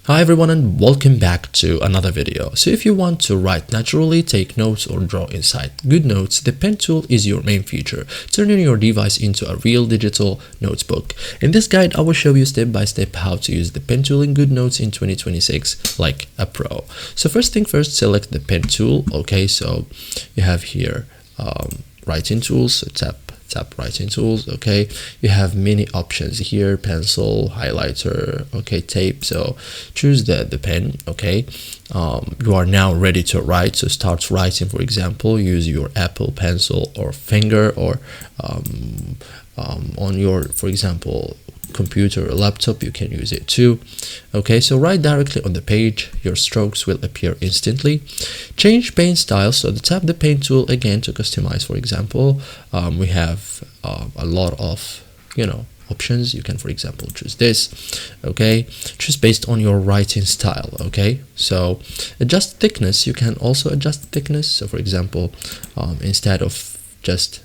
Hi everyone and welcome back to another video. So if you want to write naturally, take notes or draw inside Goodnotes, the pen tool is your main feature, turning your device into a real digital notebook. In this guide, I will show you step by step how to use the pen tool in Goodnotes in 2026 like a pro. So first thing first, select the pen tool. Okay, so you have here writing tools, so tap writing tools. Okay, you have many options here: pencil, highlighter, okay, tape. So choose the pen. Okay, you are now ready to write, so start writing. For example, use your Apple Pencil or finger, or on your, for example, computer or laptop, you can use it too. Okay, so write directly on the page. Your strokes will appear instantly. Change pen style, so tap the pen tool again to customize. For example, we have a lot of options. You can, for example, choose this. Okay, choose based on your writing style. Okay, so adjust thickness. You can also adjust thickness. So for example, instead of just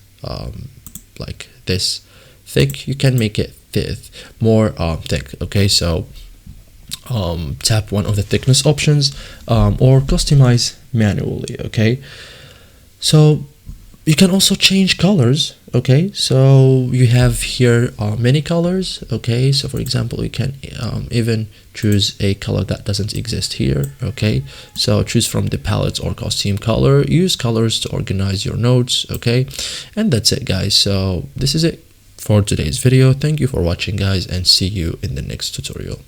like this thick, you can make it more thick. Okay, so tap one of the thickness options or customize manually. Okay, so you can also change colors. Okay, so you have here many colors. Okay, so for example, you can even choose a color that doesn't exist here. Okay, so choose from the palette or costume color. Use colors to organize your notes. Okay, and that's it, guys. So this is it for today's video. Thank you for watching, guys, and see you in the next tutorial.